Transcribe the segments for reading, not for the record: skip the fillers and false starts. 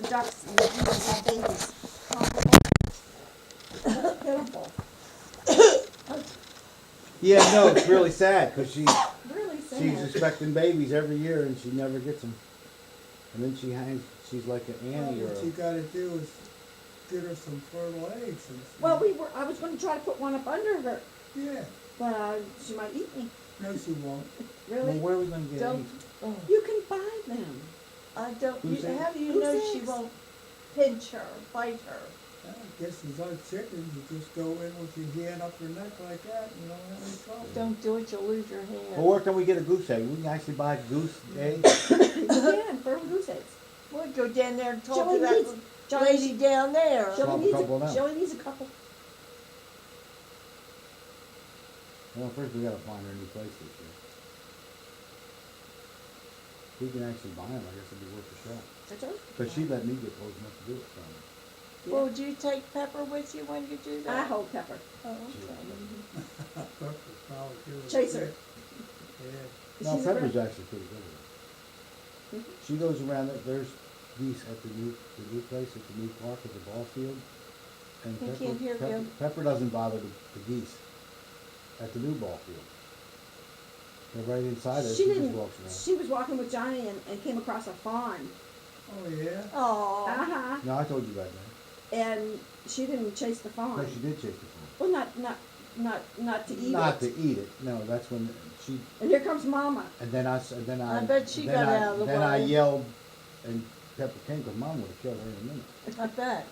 the ducks and the geese have babies. That's pitiful. Yeah, no, it's really sad because Really sad. she's expecting babies every year and she never gets them. And then she hangs. She's like an Annie or. What you gotta do is get her some fertile eggs. Well, I was going to try to put one up under her, Yeah. but she might eat me. No, she won't. Well, Really? where are we gonna get Don't, eggs? oh, You can buy them. I don't, Who's that? how do you Who's know that? she won't pinch her, bite her? I guess it's like chickens. You just go in with your hand up her neck like that and you don't have any trouble. Don't do it, you'll lose your hand. Well, where can we get a goose egg? We can actually buy goose eggs. You can, fertile goose eggs. We'll go down there and talk Joey to needs, that lady down there. Swap a couple now. Joey needs a couple. Well, first we gotta find her a new place this year. We can actually buy them. I guess it'd be worth a shot. That's all. But she let me get close enough to do it from her. Well, would you take Pepper with you when you do I that? hold Pepper. Oh, okay. Pepper's probably good. Chaser. Yeah. No, She's Pepper's a- actually pretty good at it. Mhm. She goes around. There's geese at the new place at the new park at the ball field. And He can't hear you. Pepper doesn't bother the geese at the new ball field. They're right inside her. She She didn't. just walks around. She was walking with Johnny and came across a fawn. Oh, yeah? Oh, Uh-huh. No, I told you about that. And she didn't chase the fawn. No, she did chase the fawn. Well, not to eat Not it. to eat it. No, that's when she. And here comes Mama. And then I I bet she then got out of the Then I way. yelled, and Pepper came because Mom would have killed her in a minute. I bet.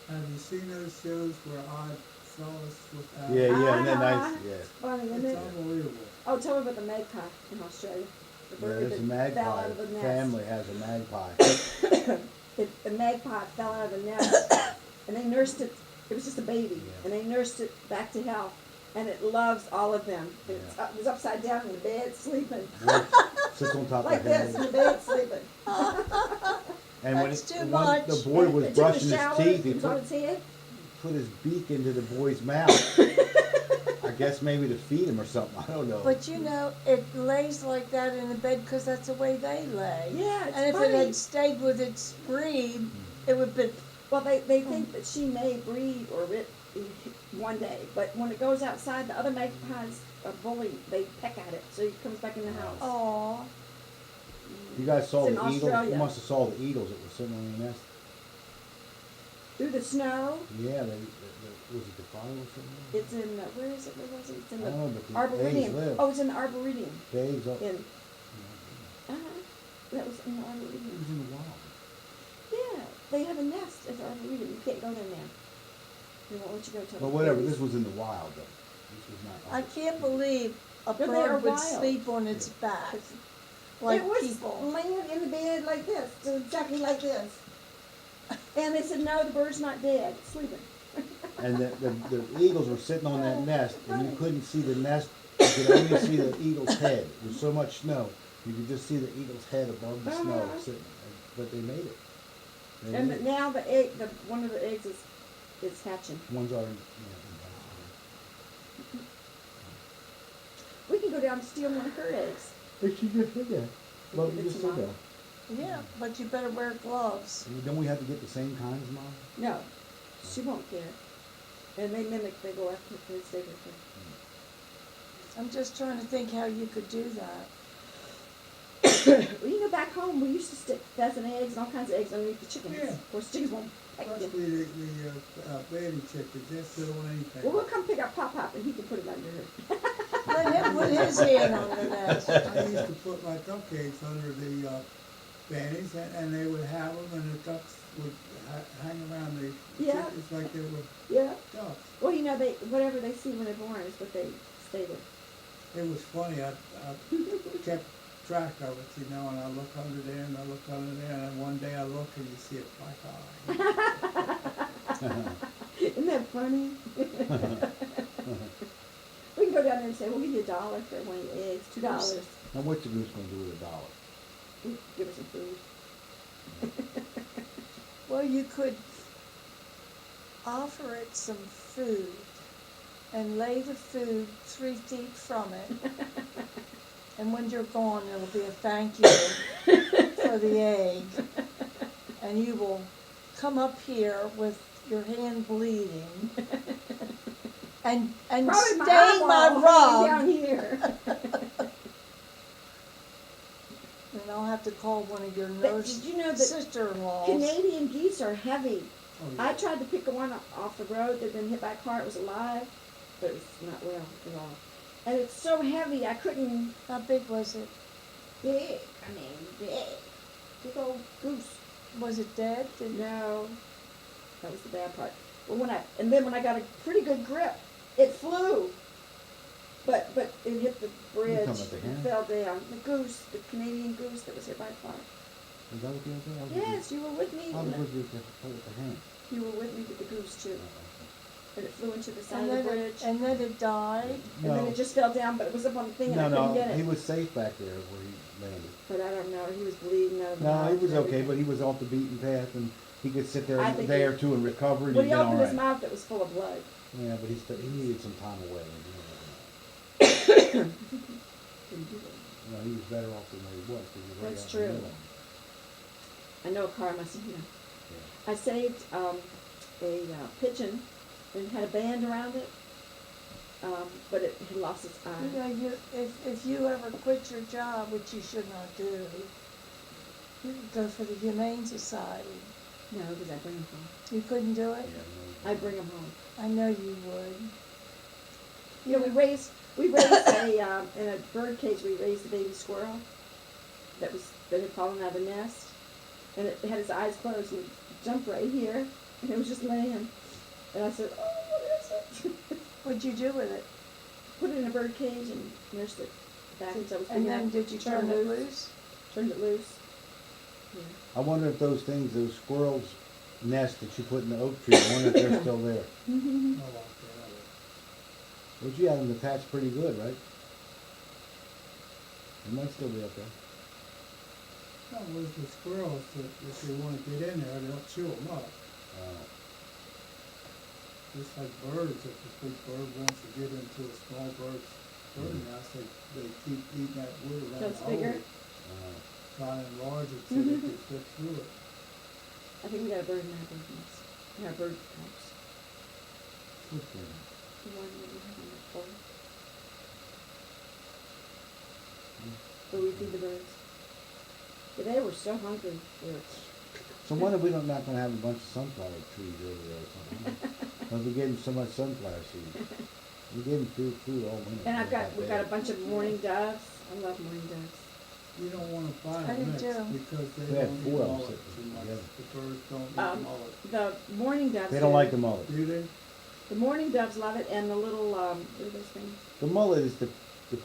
Have you seen those shows where odd fellas with Yeah, and then Ah. yeah. Funny, isn't It's it? unbelievable. Oh, tell me about the magpie in Australia. The Yeah, bird there's a that fell magpie. out of the nest. Family has a magpie. The magpie fell out of the nest, and they nursed it. It was just a baby, Yeah. and they nursed it back to health, and it loves all of them. It was upside down in the bed, sleeping Sits on top like of her this in head. the bed, sleeping. And That's too when much. the boy was They took a brushing his shower, teeth, he it was on its head. put his beak into the boy's mouth. I guess maybe to feed him or something. I don't know. But you know, it lays like that in the bed because that's the way they lay. Yeah, it's And if funny. it had stayed with its breed, it would have been, Well, they think that she may breed or it one day, but when it goes outside, the other magpies are bully. They peck at it, so it comes back in the house. aw. You guys saw It's the in eagles? Australia. You must have saw the eagles that were sitting on the nest. Through the snow, Yeah, was it the fire or something? it's in where is it? Where was it? It's in I the don't know, but the eggs arboretum. live. Oh, it's in the arboretum. The eggs up. In that was in the It arboretum. was in the wild. Yeah, they have a nest at the arboretum. You can't go there now. They won't let you go till. But whatever, this was in the wild though. This was not. I can't believe a But they are bird would wild. sleep on its back like it was people. laying in the bed like this, so exactly like this. And they said, no, the bird's not dead, it's sleeping. And the eagles were sitting on that nest, and you couldn't see the nest. You could only see the eagle's head. There was so much snow, you could just see the eagle's head above the snow Uh-huh. sitting. But they made it. They And made it. now the egg, one of the eggs is hatching. Ones are. We can go down and steal one of her eggs. But she just did that. Well, Give we it just to did Mom. that. Yeah, but you better wear gloves. Don't we have to get the same kinds, Mom? No, she won't care. And they mimic, they go after, they stay with her. I'm just trying to think how you could do that. Well, you know, back home, we used to stick pheasant eggs and all kinds of eggs underneath the chickens. Yeah. Of course, chickens won't peck you. Especially the baby chickens, just sit on anything. Well, we'll come pick up Pop Pop and he can put it under her. Let him put his hand on the nest. I used to put my cupcakes under the panties, and they would have them, and the ducks would hang around the Yeah. chickens like they were Yeah. ducks. Well, you know, whatever they see when they're born is what they stay with. It was funny, I kept track of it, you know, and I look under there, and I look under there, and one day I look and you see a black eye. Isn't that funny? We can go down there and say, we'll give you $1 for one of your eggs, $2. Now, what's the goose going to do with $1? Give her some food. Well, you could offer it some food and lay the food 3 feet from it. And when you're gone, it'll be a thank you for the egg. and you will come up here with your hand bleeding and Probably my stain my eyeball hanging rug. down here. And I'll have to call one of your But nurse did you know that sister-in-laws. Canadian geese are heavy? Oh, I yeah. tried to pick one off the road that'd been hit by a car. It was alive, but it was not well at all. And it's so heavy, I couldn't. How big was it? Big, I mean, big. Big old goose. Was it dead? No, that was the bad part. But then when I got a pretty good grip, it flew. But it hit the bridge talking about the hen? and fell down. The goose, the Canadian goose that was hit by a car. Is that what the other day? I was Yes, you were with me. I was with you with the hand. You were with me with the goose too. And it flew into the side And of the then bridge. and then it died. And then No. it just fell down, but it was up on the thing and I couldn't get he it. was safe back there where he landed. But I don't know, he was bleeding out of the No, mouth he was and okay, everything. but he was off the beaten path and he could sit there I a think day he- or two and recover and When he'd he been all opened his right. mouth, it was full of blood. Yeah, but he needed some time away. Couldn't do it. No, he was better off than he was. 'Cause he was right That's out in the true. middle. I know a car must have, Yeah. I saved a pigeon and had a band around it, but it had lost its You eye. know, if you ever quit your job, which you should not do, you could go for the Humane Society. No, because I bring him home. You couldn't do it? Yeah, no. I bring him home. I know you would. You know, we raised a in a bird cage. We raised a baby squirrel that had fallen out of the nest, and it had his eyes closed and it jumped right here, and it was just laying. And I said, "Oh, what is it?" What'd you do with it? Put it in a bird cage and nursed it back until it was big And then enough. did you turn it loose? Turned it loose. Yeah. I wonder if those squirrels' nests that you put in the oak tree, I wonder if they're still there. I like that. But you had them attached pretty good, right? They might still be up there. No, with the squirrels, if they wanna get in there, they'll chew them up. Just like birds, if a big bird wants to get into a small bird's bird nest, they keep eating that wood around So it's the hole, bigger? trying to enlarge it so they Mhm. can fit through it. I think we got a bird in our bird nest. In our bird house. What's there? The one that we have on the floor. Where we feed the birds. But they were so hungry. They were, So I wonder if we're not gonna have a bunch of sunflower trees over there or something. Or we gave them so much sunflower seeds. We gave them food all winter. and It we've got a bunch of mourning doves. I love mourning doves. You don't wanna buy I a do mix too. because they We had don't eat 4 of 'em mullet sitting too much. together. The birds don't eat mullet. The mourning doves. They don't like the mullet. Do they? The mourning doves love it, and the little what are those things? The mullet is the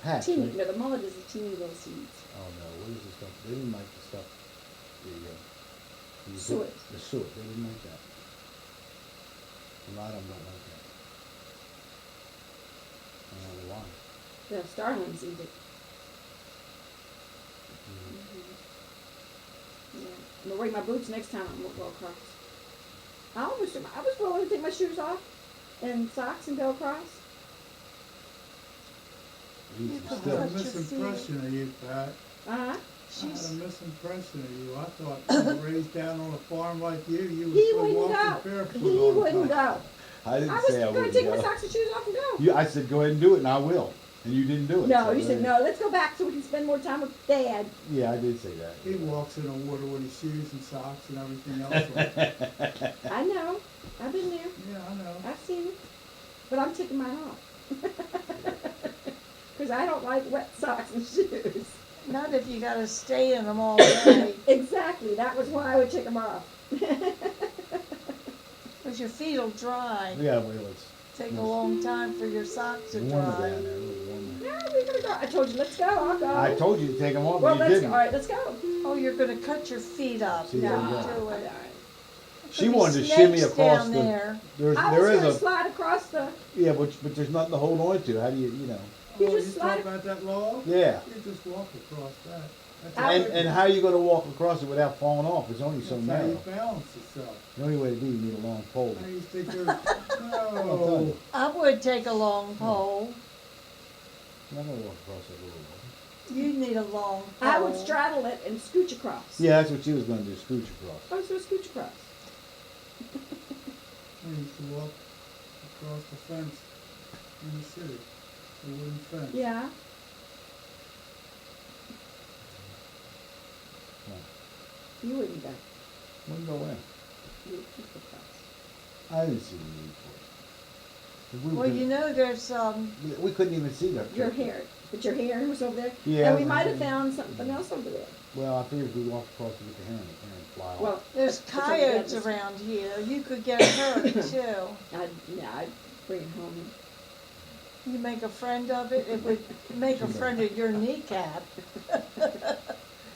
patch, Teeny. right? No, the mullet is the teeny little seeds. Oh no, what is the stuff? They didn't like the stuff. The Suet. The suet, they didn't like that. A lot of them don't like that. I don't know why. The starlings eat it. Mm. Yeah. I'm gonna wear my boots next time I'm gonna go across. I was willing to take my shoes off and socks and go across. Easy You could I still. had a Touch your feet. misimpression of you, Pat. Uh-huh. I had a She's, misimpression of you. I thought you were raised down on a farm like you. You was He for wouldn't walking go. barefoot He all the wouldn't time. go. I didn't I was say I gonna wouldn't take my go. socks and shoes off and go. I said, go ahead and do it, and I will. And you didn't do it. No, so you said there- no. Let's go back so we can spend more time with Dad. Yeah, I did say that. He walks in the water with his shoes and socks and everything else on. I know. I've been there. Yeah, I know. I've seen it. But I'm taking mine off. Because I don't like wet socks and shoes. not if you gotta stay in them all day, Exactly. That was why I would take them off. cause your feet'll dry. Yeah, well, it's Take a long time for your socks to warmer dry. down there, a little warmer. No, we're gonna go. I told you, let's go. I'll go. I told you to take them off, Well, but you let's go. didn't. All right, let's go. Oh, you're gonna cut your feet up. See, No, there you Don't go. do all it. right. She There'll be wanted to shimmy snakes across down the. there. There's, I there was is gonna a. slide across the. Yeah, but there's nothing to hold on to. How do you know? You Oh, just you slide talk about that log? Yeah. You just walk across that. That's I- how And how you gonna walk across it without falling off? It's only so that's how you narrow. balance yourself. The only way to do, you need a long pole. How you think there's, Well done. no. I would take a long pole. I'm not gonna walk across that little one. You need a long I would pole. straddle it and scooch across. Yeah, that's what she was gonna do, scooch across. I was going to scooch across. I used to walk across the fence in the city, the wooden fence. Yeah. You wouldn't go. Wouldn't go in. You would keep across. I didn't see the need for it. 'Cause we Well, couldn't- you know, there's, We couldn't even see that. Your hair. But your hair was over there. Yeah. And we might have found something else over there. Well, I figured if we walked across to get the heron, the heron fly off. Well, there's it's over coyotes there. around here. You could get hurt too. I'd bring it home. You make a friend of it, it would make a friend of your kneecap.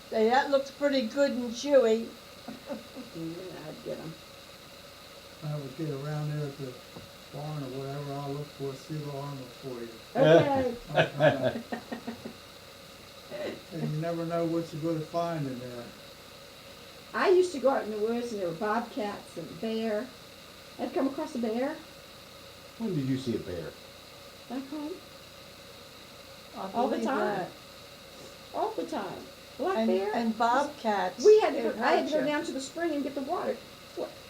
Say, that looks pretty good and chewy. And then I'd get them. I would get around there at the barn or whatever, I'll look for a seal armor for you. Okay. And you never know what you're gonna find in there. I used to go out in the woods and there were bobcats and bear. I'd come across a bear When did you see a bear? back home I all the believe time. that. All the time. Black bear. And bobcats. We had to it go, I had to go hurt you. down to the spring and get the water.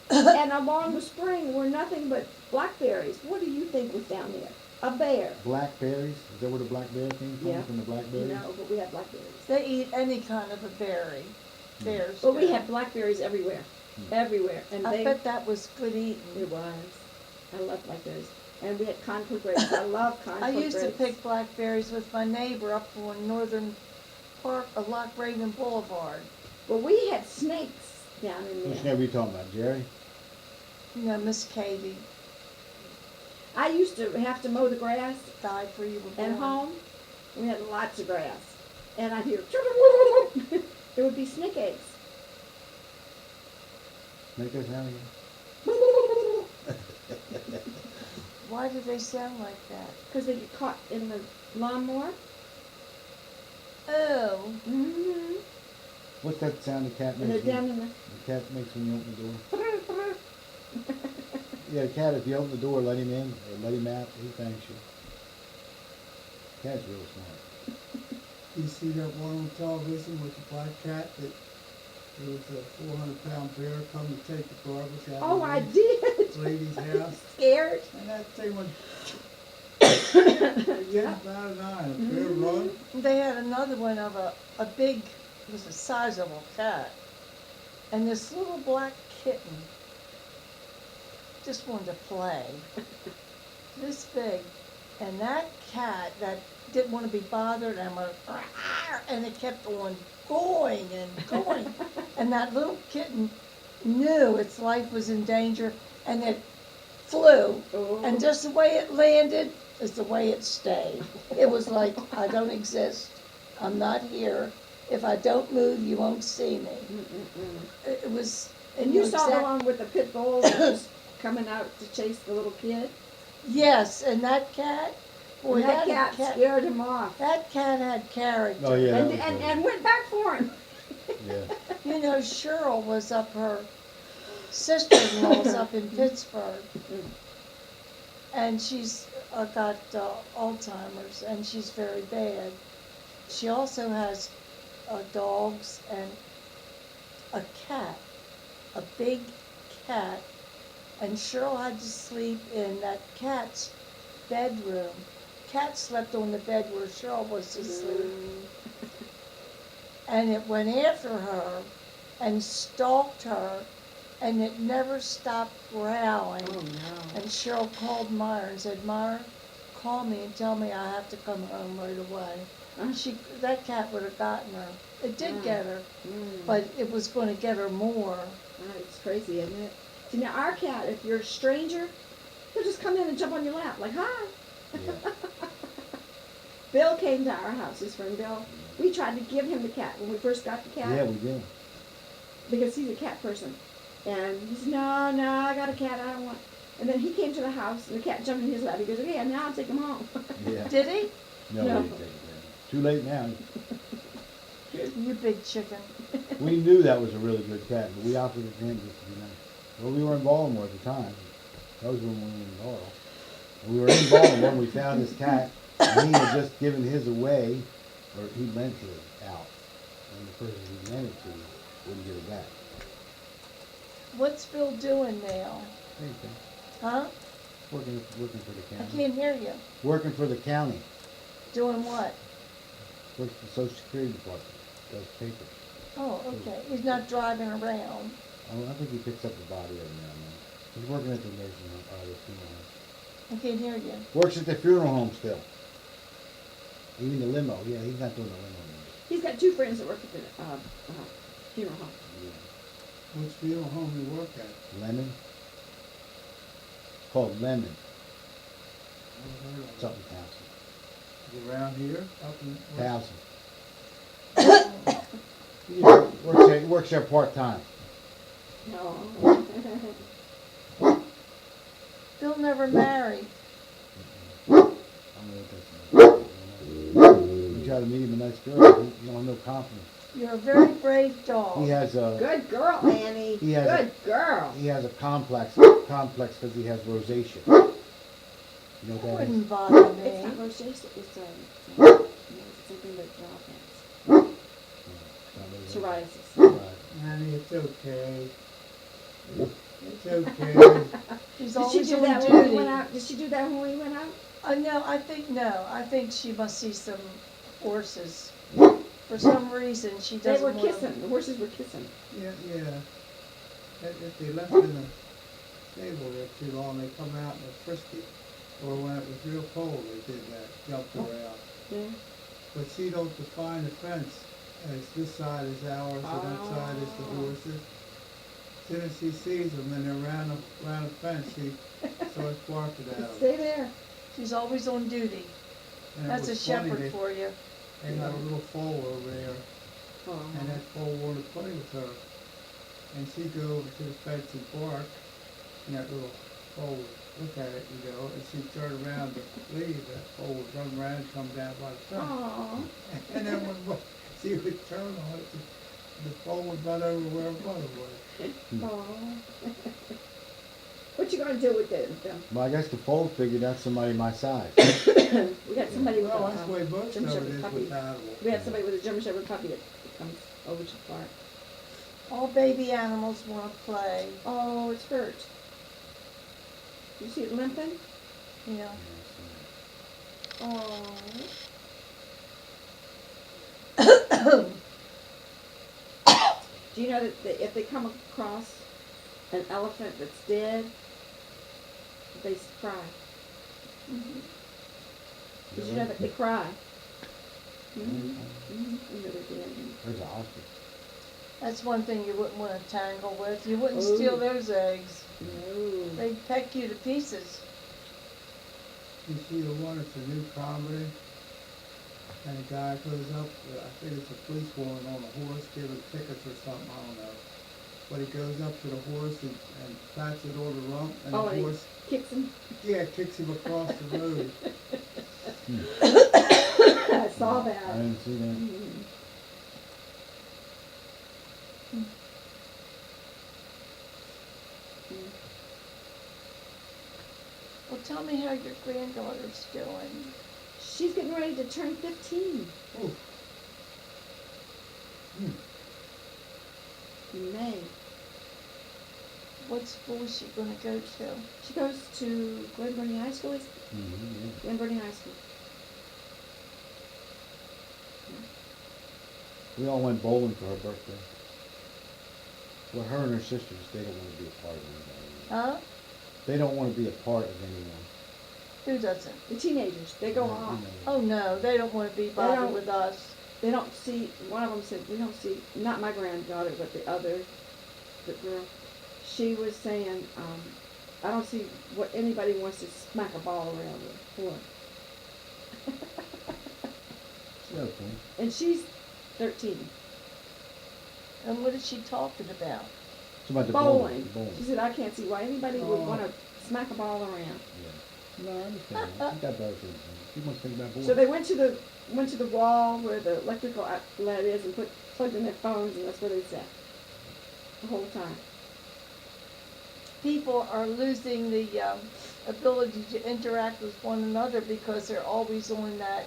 And along the spring were nothing but blackberries. What do you think was down there? A bear. Blackberries? Is that where the black bear came from? Yeah. From the blackberries? No, but we had blackberries. They eat any kind of a berry. Bears But we do. had blackberries everywhere. Everywhere. And I they bet that was good eating. it was. I love blackberries. And we had Concord grapes. I love Concord I grapes. used to pick blackberries with my neighbor up on Northern Park, Loch Raven Boulevard. But we had snakes down in Which there. neighbor you talking about, Jerry? You know, Miss Katie I used to have to mow the grass died for you before. at home. We had lots of grass. And I'd hear there would be snake eggs. Make that sound again? Why do they sound like that? Because they get caught in the lawnmower. Oh, Mm-hmm. What's that sound the cat And they're makes? down in the. The cat makes when you open the door? Yeah, the cat, if you open the door, let him in, or let him out, he thanks you. Cat's real smart. You see that one on television with the black cat that there was a 400-pound bear come to take the garbage out Oh, of I the did. lady's house? Scared. And that thing went Yeah. about an eye, a bear run. they had another one of a big, it was a sizable cat. And this little black kitten just wanted to play. This big. And that cat that didn't want to be bothered and went, "Arr!" and it kept on going and going. And that little kitten knew its life was in danger and it flew. Oh. And just the way it landed is the way it stayed. It was like, I don't exist. I'm not here. If I don't move, you won't see me. Mm-mm-mm. It was. And you saw the exact- one with the pit bull that was coming out to chase the little kid? Yes, and that cat, boy, And that that cat scared him off. that cat had character. Oh, yeah. And, that was and, good. and went back for him. Yeah. You know, Cheryl was up, her sister-in-law's up in Pittsburgh. And she's got Alzheimer's, and she's very bad. She also has dogs and a cat, a big cat. And Cheryl had to sleep in that cat's bedroom. Cat slept on the bed where Cheryl was asleep. And it went after her and stalked her, and it never stopped growling. Oh, no. And Cheryl called Meyer and said, Meyer, call me and tell me I have to come home right away. That cat would have gotten her. It did get her, but it was going to get her more. It's crazy, isn't it? See, now our cat, if you're a stranger, he'll just come in and jump on your lap, like, hi. Yeah. Bill came to our house, his friend Bill. We tried to give him the cat when we first got the cat. Yeah, we did. Because he's a cat person. And he said, no, I got a cat, I don't want. And then he came to the house, and the cat jumped in his lap. He goes, okay, now I'll take him home. Yeah. Did he? No, No. we didn't take it then. Too late now. You big chicken. We knew that was a really good cat, but we offered it to him just to be nice. Well, we were in Baltimore at the time. That was when we were in Laurel. And we were in Baltimore and we found this cat, and he had just given his away, or he lent it out, and the person he lent it to wouldn't give it back. What's Bill doing now? Anything. Huh? Working for the I county. can't hear you. Working for the county. Doing what? Works for the Social Security Department. Does papers. Oh, okay. He's not driving around. I think he picks up the body every now and then. He's working at the nursing home, the funeral home. I can't hear you. Works at the funeral home still. Even the limo. Yeah, he's not doing the limo anymore. He's got two friends that work at the funeral home. Yeah. Which funeral home you work at? Lemon. Called Lemon. Never heard of it. Something Towson. Is it around here? Up in Towson. He works there part-time. No. Bill never married. I don't know what that's about. You try to meet him a nice girl, you don't have no confidence. You're a very brave dog. He has a Good girl, Annie. He has Good girl. complex because he has rosacea. You know That what that is? wouldn't bother me. It's not rosacea. It's something that Rob has. Psoriasis. Annie, it's okay. It's okay. She's Did she always do on that when we duty. went out? Did she do that when we went out? No. I think she must see some horses. For some reason, she They doesn't were want kissing. The horses were kissing. Yeah. If they left in the stable there too long, they come out and they're frisky. Or when it was real cold, they did that, jumped around. Yeah. But she don't define the fence as this side is ours and that side is the horses. As soon as she sees them and they're around a fence, she starts barking at them. Stay there. She's always on duty. And it That's a was funny, shepherd for you. They got a little foal over there, and that foal wanted to play with her. And she'd go over to the fence and bark, and that little foal would look at it, and she'd turn around to leave. That foal would run around and come down by the fence. Aww. And then when she would turn on it, the foal would run over where her mother was. Aww. What you gonna do with it? Well, I guess the foal figured out somebody my size. We got somebody with Well, a that's the way most German of it Shepherd is puppy. with animals. We had somebody with a German Shepherd puppy that comes over to the park. All baby animals want to play. Oh, it's hurt. You see it limping? Yeah. Oh. Do you know that if they come across an elephant that's dead, they cry? Mhm. Did you know that they cry? Mm-hmm. You know they're dead. There's an ostrich. That's one thing you wouldn't want to tangle with. You wouldn't Ooh. steal those eggs. No. They'd peck you to pieces. You see the one, it's a new comedy, and a guy goes up, I think it's a policewoman on a horse giving tickets or something, I don't know. But he goes up to the horse and pats it on the rump, and Oh, the and horse, he kicks him. kicks him across the road. I saw I that. didn't see that. Mhm. Well, tell me how your granddaughter's doing. She's getting ready to turn 15 Ooh, in May. What school is she going to go to? She goes to Glen Burnie High School. Mm-hmm, Glen Burnie High School. We all went bowling for her birthday. Well, her and her sisters, they don't want to be a part of anybody. Huh? They don't want to be a part of anyone. Who doesn't? The teenagers, they go You off. know. Oh, no, they don't want to be bothered don't- with us. They don't see, one of them said, we don't see, not my granddaughter, but the other, the girl. She was saying, I don't see what anybody wants to smack a ball around with for. It's okay. And she's 13. And what is she talking about? It's about the Bowling. bowling. She said, I can't see why anybody would Oh. want to smack a ball around. Yeah. No, I understand. She got better things. She wants to think about bowling. So they went to the wall where the electrical outlet is and plugged in their phones, and that's where they sat the whole time. People are losing the ability to interact with one another because they're always on that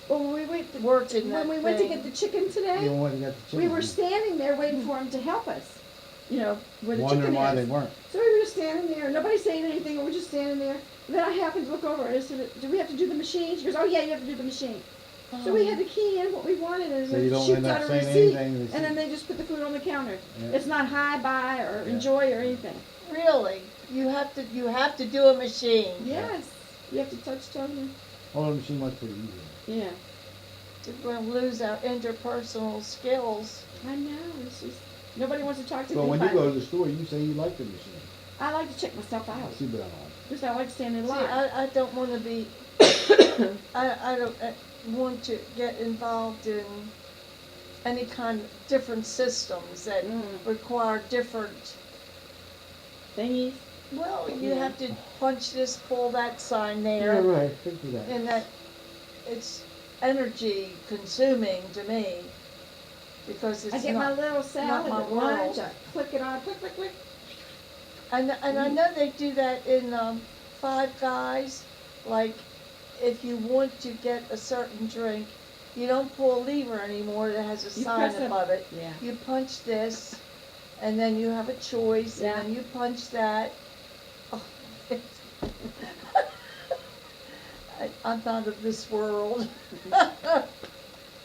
Well, when we went, working when that we went to thing. get the chicken You today, know what, you got the we were chickens. standing there waiting for him to help us. You know, where the Wondering chicken why is. they weren't. So we were just standing there, nobody saying anything, we were just standing there. And then I happened to look over and I said, do we have to do the machine? She goes, oh yeah, you have to do the machine. So we had to key in what we wanted and So you then don't shoot end up out a saying receipt. anything. And then they just put the food on the counter. Yeah. It's not hi, bye, or Yeah. enjoy or anything. Really? You have to do a machine. Yes, you have to touch Tony. Oh, the machine was pretty easy. Yeah, We're gonna lose our interpersonal skills. I know, it's just, nobody wants to talk to But me when you about go it. to the store, you say you like the machine. I like to check myself out, See, but I don't. because I like standing in See, line. I don't wanna be, I don't want to get involved in any kind of different systems that Mm. require different, Thingies. well, you Yeah. have to punch this, pull that sign there. Yeah, right, think of that. And that, it's energy consuming to me, because I it's get my not, little salad my at lunch, world. I click it on, click, click, click. and I know they do that in, Five Guys, like, if you want to get a certain drink, you don't pull a lever anymore that has a You sign press a- above it. Yeah. You punch this, and then you have a choice, Yeah. and then you punch that. Oh, I'm not of this world.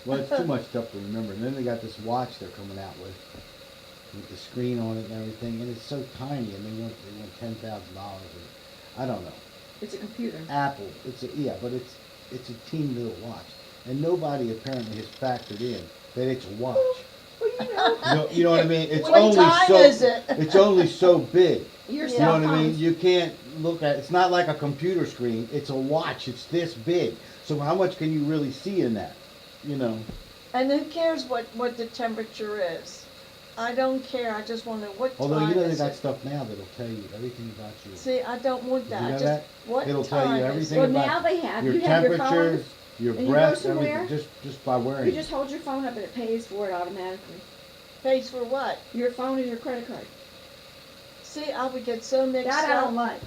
Well, it's too much stuff to remember. And then they got this watch they're coming out with the screen on it and everything, and it's so tiny, and they want $10,000. I don't know. It's a computer. Apple, but it's a teeny little watch, and nobody apparently has factored in that it's a watch. Well, you know, You know what I mean? It's What only time so is it? it's only so big. your You You know cell what I mean? phones. You can't look at it's not like a computer screen. It's a watch. It's this big. So how much can you really see in that? You know. And who cares what the temperature is? I don't care, I just wanna know what Although time you know they is got it? stuff now that'll tell you everything about you. See, I don't want You that, know I just, that? what It'll tell you time is everything it? Well, about now they have, your you have your temperature, phone, your and you go breath, somewhere, everything, just by wearing you it. just hold your phone up and it pays for it automatically. Pays for what? Your phone is your credit card. See, I would get so mixed That I don't up, like.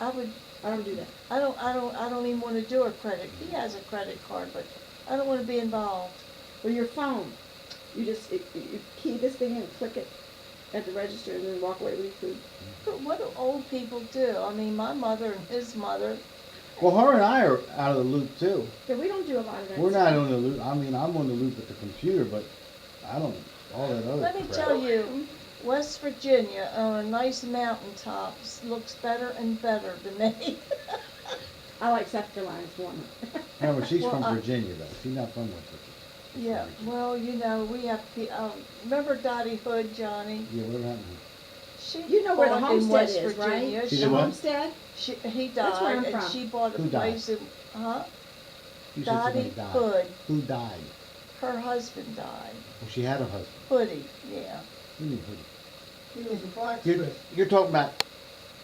I would, I don't do that. I don't even wanna do a credit, he has a credit card, but I don't wanna be involved. Well, your phone, you just, you key this thing and click it at the register and then walk away with your food. But what do old people do? I mean, my mother and his mother, Well, her and I are out of the loop too. Yeah, we don't do a lot of that. We're stuff. not on the loop. I mean, I'm on the loop with the computer, but I don't all that other let me crap. tell you, West Virginia on a nice mountaintop looks better and better to me. I like South Carolina, it's warmer. Remember, she's Well, from Virginia though. She's not from West Virginia. She's Yeah, from Virginia. well, you know, we have, remember Dottie Hood, Johnny? Yeah, what happened? She You know where the bought in homestead West is, Virginia. right? She The did what? homestead? He That's where I'm died, and from. she bought a Who died? place in, huh? You said Dottie somebody died. Hood, Who died? her husband died. Well, she had a husband. Hoodie, yeah, Who knew Hoodie? He was a You're, blacksmith. you're talking about.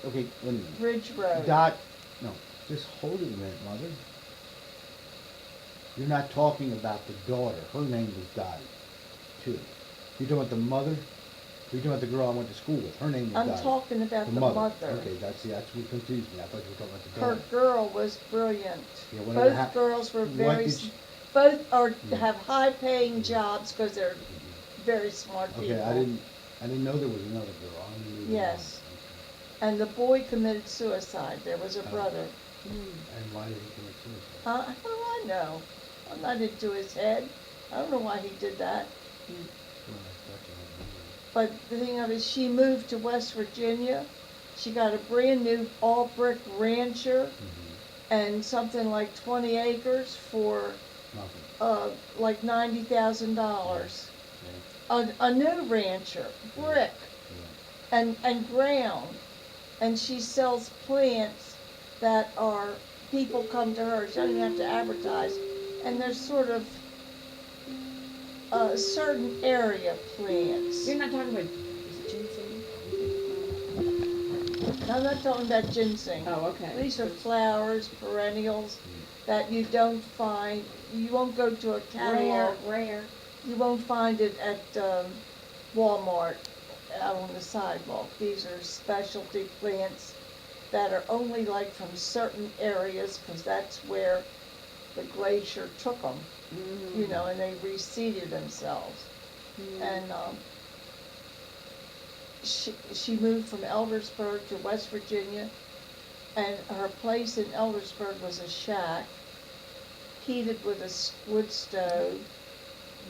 Okay, wait a minute. Ridge Road. Dot. No, just hold it a minute, mother. You're not talking about the daughter. Her name was Dottie, too. You're talking about the mother. You're talking about the girl I went to school with. Her name was I'm Dottie. talking about the mother. Okay, that's what confused me. I thought you were talking about the Her daughter. girl was brilliant. Yeah, whatever Both hap- girls were what very, did she- both are, Yeah. have high-paying jobs because they're very smart people. Okay, I didn't know there was another girl. I only knew the Yes. one. And the boy committed suicide. There was a Oh. brother. And why did he commit suicide? How do I know? I'm not into his head. I don't know why he did that. Well, that's what I remember. But the thing of it is, she moved to West Virginia. She got a brand new all brick rancher and something like 20 acres for Nothing. like $90,000. Yeah, A new rancher, brick yeah. and ground, and she sells plants that are, people come to her. She doesn't even have to advertise, and they're sort of certain area plants. You're not talking about, is it ginseng? I'm not talking about ginseng. Oh, okay. These are flowers, perennials, that you don't find, you won't go to a Rare, catalog, rare. you won't find it at Walmart out on the sidewalk. These are specialty plants that are only like from certain areas, because that's where the glacier took them, Mm-hmm. you know, and they reseeded themselves. And she moved from Eldersburg to West Virginia, and her place in Eldersburg was a shack, heated with a wood stove,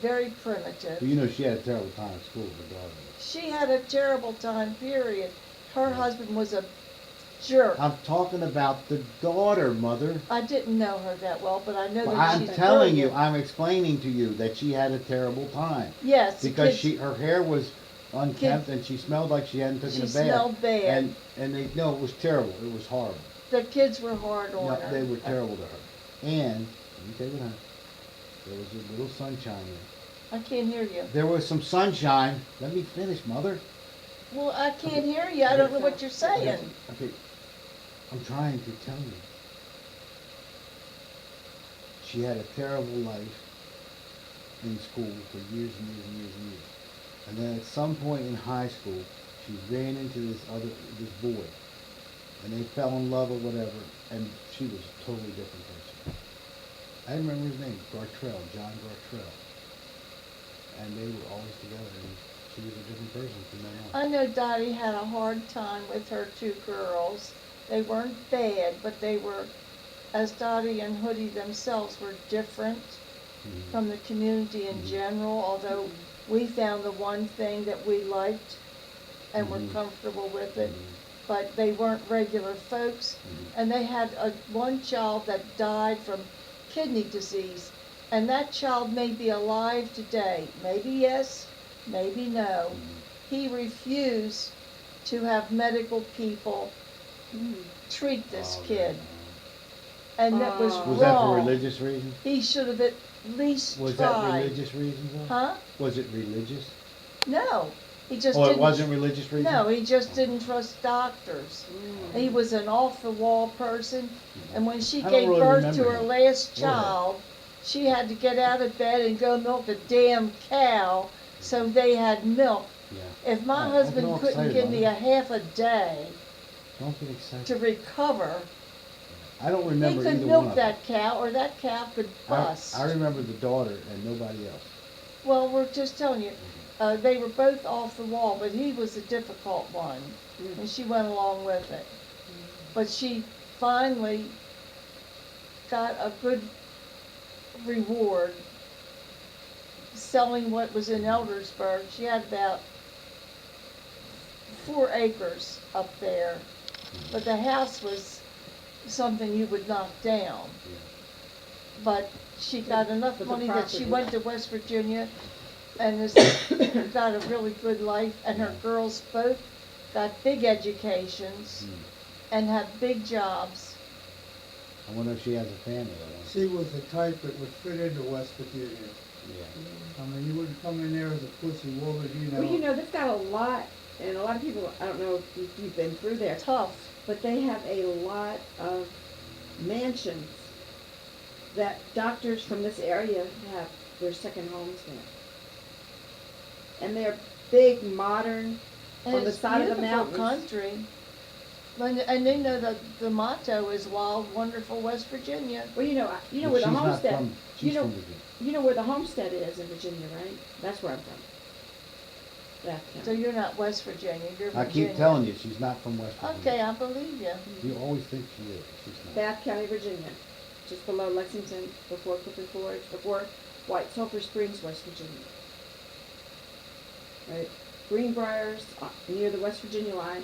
very primitive. Well, you know, she had a terrible time at school, her daughter. She had a terrible time, period. Her husband was a jerk. I'm talking about the daughter, Mother. I didn't know her that well, but I know Well, that I'm she's telling you, brilliant. I'm explaining to you that she had a terrible time. Yes, Because kids- her hair was unkempt and she smelled like she hadn't taken She a bath. smelled bad. And they, no, it was terrible. It was horrible. the kids were hard on No, her. they were terrible to her. And, let me tell you what happened. There was a little sunshine there. I can't hear you. There was some sunshine. Let me finish, Mother. Well, I can't hear you. I don't know what you're saying. Okay, I'm trying to tell you. She had a terrible life in school for years and years and years and years. And then at some point in high school, she ran into this boy. And they fell in love or whatever, and she was a totally different person. I remember his name, Gartrell, John Gartrell. And they were always together, and she was a different person from then on. I know Dottie had a hard time with her two girls. They weren't bad, but they were, as Dottie and Hoodie themselves were different Mhm. from the community in general, although we found the one thing that we liked and were Mhm. comfortable with it. Mhm. But they weren't regular folks. Mhm. And they had one child that died from kidney disease. And that child may be alive today. Maybe yes, maybe no. Mhm. He refused to have medical people treat this Oh, kid. yeah. And that was Oh. wrong. Was that for religious reasons? He should have at least Was that tried. religious reasons though? Huh? Was it religious? No. He just Oh, didn't. it wasn't religious reasons? No, he just didn't trust doctors. He was an off-the-wall person, and when she I don't gave really birth to remember her him. last Go ahead. child, she had to get out of bed and go milk a damn cow, so they had milk. Yeah. If my All right, don't get husband all couldn't excited give about me it. a half a day Don't get excited. to recover, I don't he remember could either one milk of them. that cow, or that cow could bust. I remember the daughter and nobody else. Well, we're just telling you, they were both off the wall, but he was a difficult one, and she went along with it. But she finally got a good reward selling what was in Eldersburg. She had about 4 acres up there, but the house was something you would knock down. Yeah. But she got enough But the money that she property- went to West Virginia and has got a really good life, and her Yeah. girls both got big educations Hmm. and have big jobs. I wonder if she has a family. I wonder. She was the type that would fit into West Virginia. Yeah. I mean, you wouldn't come in there as a pussy woman, you know. Well, you know, they've got a lot, and a lot of people, I don't know if you've been through there, Tough. but they have a lot of mansions that doctors from this area have their second homes there. And they're big, modern, And on the it's side of the beautiful mountains. country. And they know that the motto is wild, wonderful West Virginia. Well, you know But where the she's not homestead, from- you She's know, from Virginia. you know where the homestead is in Virginia, right? That's where I'm from. Bath So County. you're not West Virginia, you're I Virginia. keep telling you, she's not from West Virginia. Okay, I believe you. You always think she is. She's not. Bath County, Virginia, just below Lexington, before Clifford Forge, before White Sulphur Springs, West Virginia. Right? Greenbriers, near the West Virginia line,